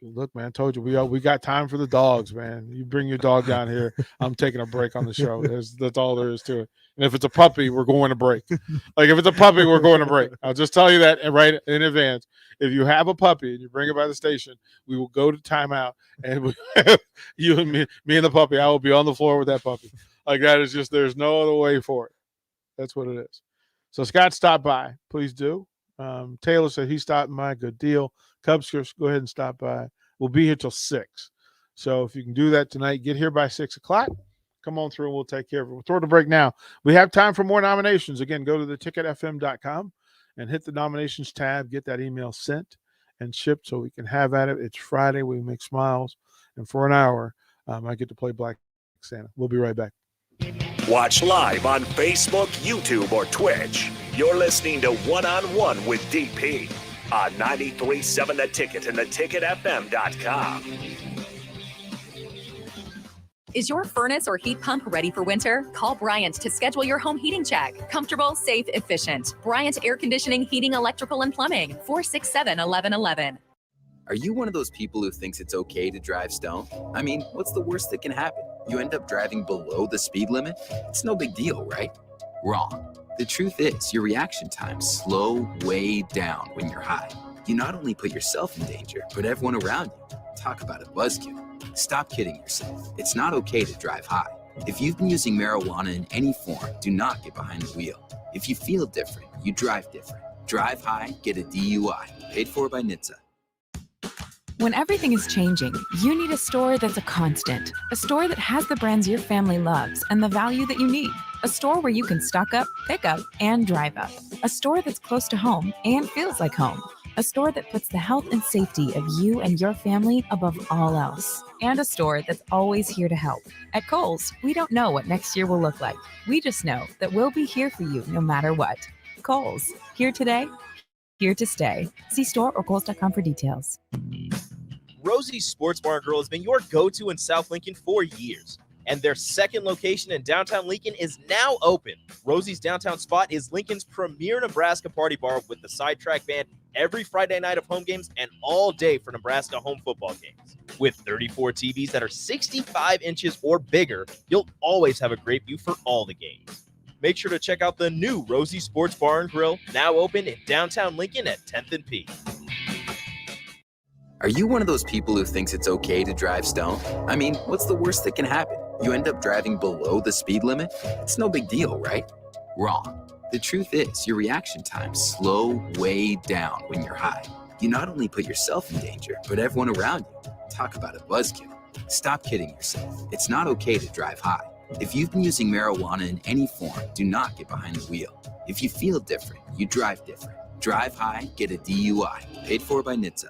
Look, man, I told you we got time for the dogs, man. You bring your dog down here. I'm taking a break on the show. That's all there is to it. And if it's a puppy, we're going to break. Like if it's a puppy, we're going to break. I'll just tell you that right in advance. If you have a puppy and you bring it by the station, we will go to timeout, and you and me and the puppy. I will be on the floor with that puppy. Like that is just there's no other way for it. That's what it is. So Scott stopped by. Please do. Taylor said he stopped by. Good deal. Cubs, go ahead and stop by. We'll be here till 6. So if you can do that tonight, get here by 6 o'clock. Come on through and we'll take care of it. We'll throw the break now. We have time for more nominations. Again, go to theticketfm.com and hit the nominations tab. Get that email sent and shipped so we can have at it. It's Friday. We make smiles. And for an hour, I get to play Black Santa. We'll be right back. Watch live on Facebook, YouTube, or Twitch. You're listening to One on One with DP on 93.7 The Ticket and theticketfm.com. Is your furnace or heat pump ready for winter? Call Bryant to schedule your home heating check. Comfortable, safe, efficient. Bryant Air Conditioning, Heating, Electrical, and Plumbing. 467-1111. Are you one of those people who thinks it's okay to drive stoned? I mean, what's the worst that can happen? You end up driving below the speed limit? It's no big deal, right? Wrong. The truth is, your reaction times slow way down when you're high. You not only put yourself in danger, but everyone around you. Talk about a buzzkill. Stop kidding yourself. It's not okay to drive high. If you've been using marijuana in any form, do not get behind the wheel. If you feel different, you drive different. Drive high, get a DUI. Paid for by NHTSA. When everything is changing, you need a store that's a constant. A store that has the brands your family loves and the value that you need. A store where you can stock up, pick up, and drive up. A store that's close to home and feels like home. A store that puts the health and safety of you and your family above all else. And a store that's always here to help. At Kohl's, we don't know what next year will look like. We just know that we'll be here for you no matter what. Kohl's, here today, here to stay. See store or Kohl's.com for details. Rosie's Sports Bar and Grill has been your go-to in South Lincoln for years, and their second location in downtown Lincoln is now open. Rosie's downtown spot is Lincoln's premier Nebraska party bar with the Sidetrack Band every Friday night of home games and all day for Nebraska home football games. With 34 TVs that are 65 inches or bigger, you'll always have a great view for all the games. Make sure to check out the new Rosie's Sports Bar and Grill, now open in downtown Lincoln at 10th and P. Are you one of those people who thinks it's okay to drive stoned? I mean, what's the worst that can happen? You end up driving below the speed limit? It's no big deal, right? Wrong. The truth is, your reaction times slow way down when you're high. You not only put yourself in danger, but everyone around you. Talk about a buzzkill. Stop kidding yourself. It's not okay to drive high. If you've been using marijuana in any form, do not get behind the wheel. If you feel different, you drive different. Drive high, get a DUI. Paid for by NHTSA.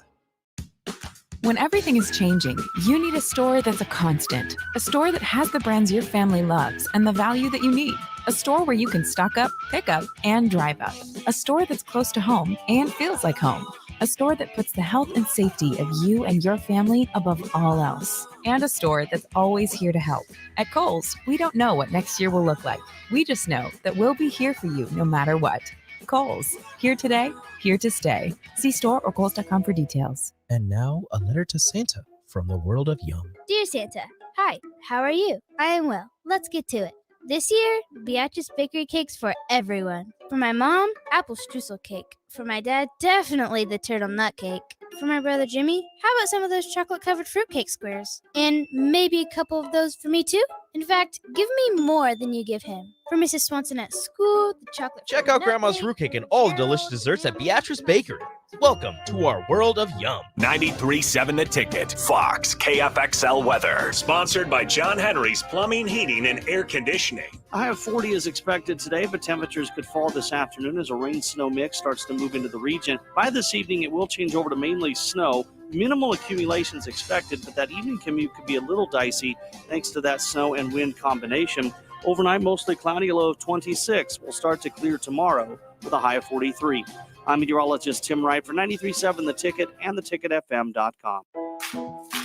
When everything is changing, you need a store that's a constant. A store that has the brands your family loves and the value that you need. A store where you can stock up, pick up, and drive up. A store that's close to home and feels like home. A store that puts the health and safety of you and your family above all else. And a store that's always here to help. At Kohl's, we don't know what next year will look like. We just know that we'll be here for you no matter what. Kohl's, here today, here to stay. See store or Kohl's.com for details. And now, a letter to Santa from the world of Yum. Dear Santa, hi, how are you? I am well. Let's get to it. This year, Beatrice Bakery cakes for everyone. For my mom, apple streusel cake. For my dad, definitely the turtle nut cake. For my brother Jimmy, how about some of those chocolate-covered fruitcake squares? And maybe a couple of those for me too? In fact, give me more than you give him. For Mrs. Swanson at school, the chocolate. Check out Grandma's fruitcake and all the delicious desserts at Beatrice Bakery. Welcome to our world of yum. 93.7 The Ticket, Fox, KFXL weather. Sponsored by John Henry's Plumbing, Heating, and Air Conditioning. A high of 40 is expected today, but temperatures could fall this afternoon as a rain-snow mix starts to move into the region. By this evening, it will change over to mainly snow. Minimal accumulations expected, but that evening commute could be a little dicey thanks to that snow and wind combination. Overnight, mostly cloudy, a low of 26. We'll start to clear tomorrow with a high of 43. I'm meteorologist Tim Wright for 93.7 The Ticket and theticketfm.com.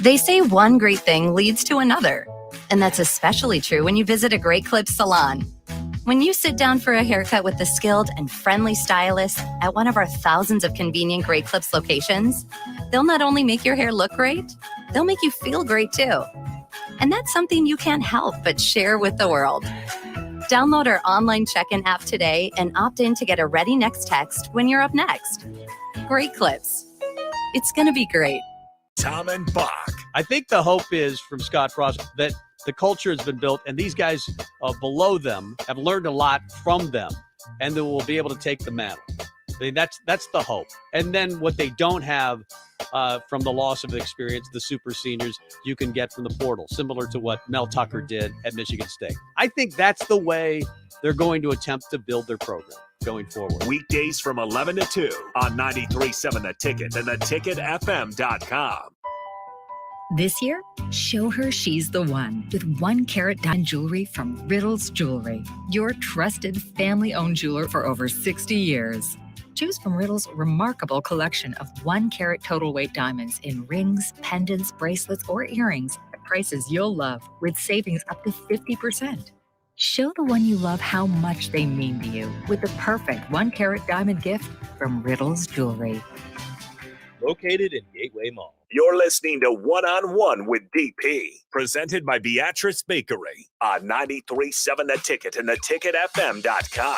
They say one great thing leads to another, and that's especially true when you visit a Great Clips salon. When you sit down for a haircut with the skilled and friendly stylist at one of our thousands of convenient Great Clips locations, they'll not only make your hair look great, they'll make you feel great too. And that's something you can't help but share with the world. Download our online check-in app today and opt in to get a ready next text when you're up next. Great Clips. It's going to be great. Tom and Bach. I think the hope is from Scott Frost that the culture has been built and these guys below them have learned a lot from them and they will be able to take the mantle. I mean, that's the hope. And then what they don't have from the loss of experience, the super seniors, you can get from the portal, similar to what Mel Tucker did at Michigan State. I think that's the way they're going to attempt to build their program going forward. Weekdays from 11 to 2 on 93.7 The Ticket and theticketfm.com. This year, show her she's the one with 1 carat diamond jewelry from Riddles Jewelry, your trusted family-owned jeweler for over 60 years. Choose from Riddle's remarkable collection of 1 carat total weight diamonds in rings, pendants, bracelets, or earrings at prices you'll love with savings up to 50%. Show the one you love how much they mean to you with the perfect 1 carat diamond gift from Riddles Jewelry. Located in Gateway Mall. You're listening to One on One with DP, presented by Beatrice Bakery on 93.7 The Ticket and theticketfm.com.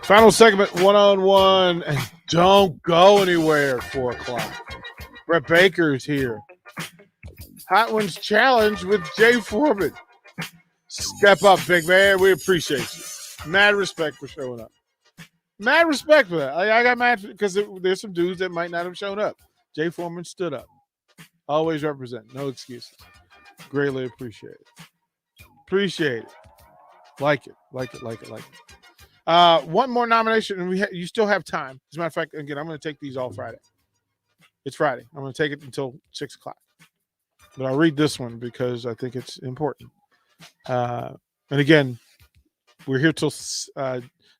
Final segment, one-on-one, and don't go anywhere, 4 o'clock. Brett Baker's here. Hot Ones Challenge with Jay Foreman. Step up, big man. We appreciate you. Mad respect for showing up. Mad respect for that. I got mad because there's some dudes that might not have shown up. Jay Foreman stood up. Always represent. No excuses. Greatly appreciate it. Appreciate it. Like it. One more nomination, and you still have time. As a matter of fact, again, I'm going to take these all Friday. It's Friday. I'm going to take it until 6 o'clock. But I'll read this one because I think it's important. And again, we're here till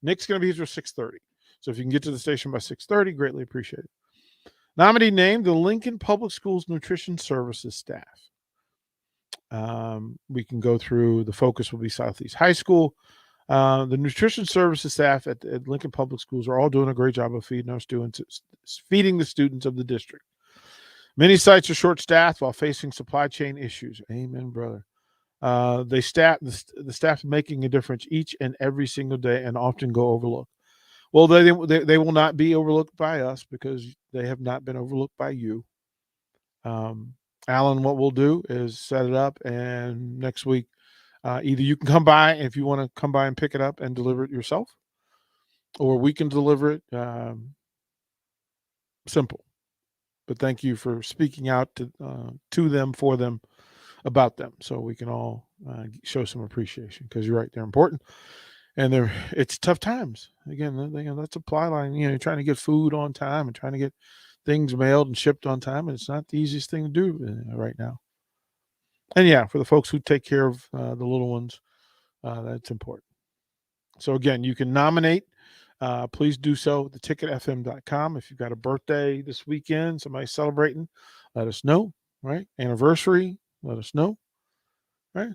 Nick's going to be here till 6:30. So if you can get to the station by 6:30, greatly appreciate it. Nominee named the Lincoln Public Schools Nutrition Services staff. We can go through. The focus will be Southeast High School. The nutrition services staff at Lincoln Public Schools are all doing a great job of feeding the students of the district. Many sites are short-staffed while facing supply chain issues. Amen, brother. The staff making a difference each and every single day and often go overlooked. Well, they will not be overlooked by us because they have not been overlooked by you. Alan, what we'll do is set it up, and next week, either you can come by if you want to come by and pick it up and deliver it yourself, or we can deliver it. Simple. But thank you for speaking out to them, for them, about them, so we can all show some appreciation, because you're right, they're important, and it's tough times. Again, that supply line, you're trying to get food on time and trying to get things mailed and shipped on time, and it's not the easiest thing to do right now. And yeah, for the folks who take care of the little ones, that's important. So again, you can nominate. Please do so at theticketfm.com. If you've got a birthday this weekend, somebody celebrating, let us know, right? Anniversary, let us know, right?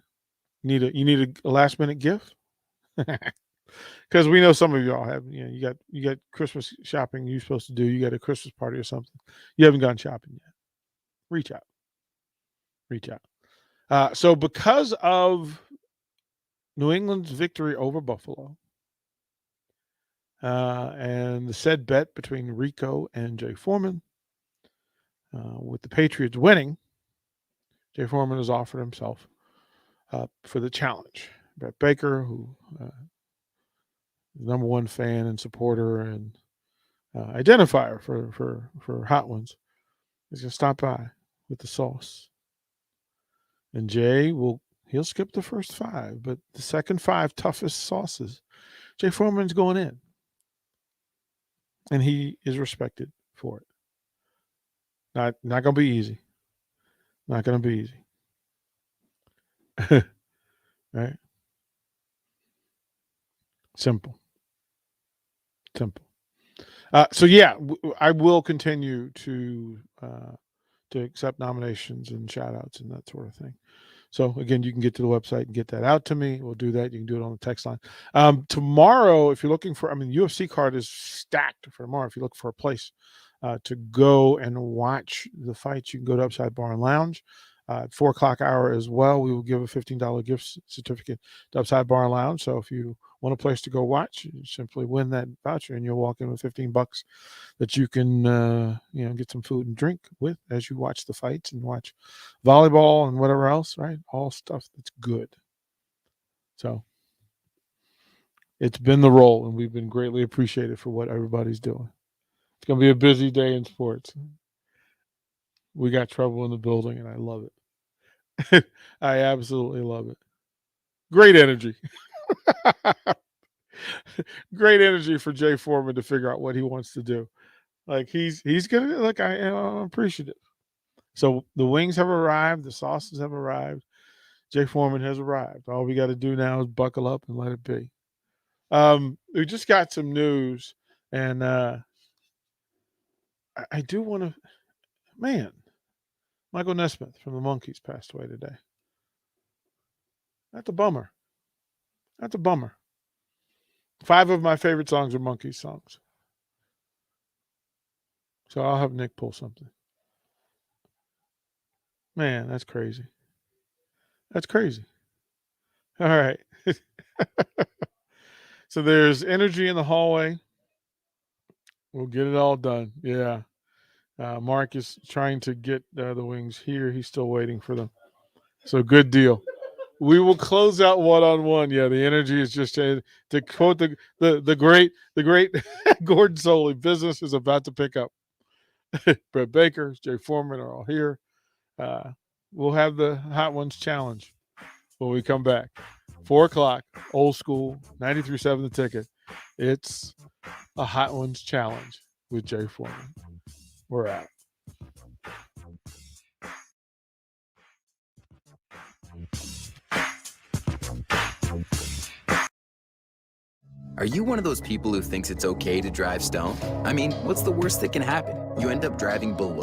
You need a last minute gift, because we know some of y'all have. You got Christmas shopping you're supposed to do. You got a Christmas party or something. You haven't gone shopping yet. Reach out. So because of New England's victory over Buffalo, and the said bet between Rico and Jay Foreman, with the Patriots winning, Jay Foreman has offered himself for the challenge. Brett Baker, who is number one fan and supporter and identifier for Hot Ones, is going to stop by with the sauce. And Jay he'll skip the first 5, but the second 5 toughest sauces, Jay Foreman's going in. And he is respected for it. Not going to be easy. Not going to be easy. Right? Simple. So yeah, I will continue to accept nominations and shout outs and that sort of thing. So again, you can get to the website and get that out to me. We'll do that. You can do it on the text line. Tomorrow, if you're looking for, UFC card is stacked for tomorrow. If you look for a place to go and watch the fights, you can go to Upside Bar and Lounge. At 4 o'clock hour as well, we will give a $15 gift certificate to Upside Bar and Lounge. So if you want a place to go watch, you simply win that voucher and you'll walk in with $15 that you can get some food and drink with as you watch the fights and watch volleyball and whatever else, right? All stuff that's good. So it's been the role, and we've been greatly appreciated for what everybody's doing. It's going to be a busy day in sports. We got trouble in the building, and I love it. I absolutely love it. Great energy. great energy for Jay Foreman to figure out what he wants to do. Like he's gonna look. I am appreciative. So the wings have arrived. The sauces have arrived. Jay Foreman has arrived. All we got to do now is buckle up and let it be. We just got some news, and I do want to. Man, Michael Nesmith from the Monkees passed away today. That's a bummer. That's a bummer. 5 of my favorite songs are Monkees songs. So I'll have Nick pull something. Man, that's crazy. That's crazy. All right. So there's energy in the hallway. We'll get it all done. Yeah. Mark is trying to get the wings here. He's still waiting for them. So good deal. We will close out one-on-one. Yeah, the energy is just to quote the great Gordon Soley, business is about to pick up. Brett Baker, Jay Foreman are all here. We'll have the Hot Ones Challenge when we come back. 4 o'clock, old school, 93.7 The Ticket. It's a Hot Ones Challenge with Jay Foreman. We're out. Are you one of those people who thinks it's okay to drive stoned? I mean, what's the worst that can happen? You end up driving below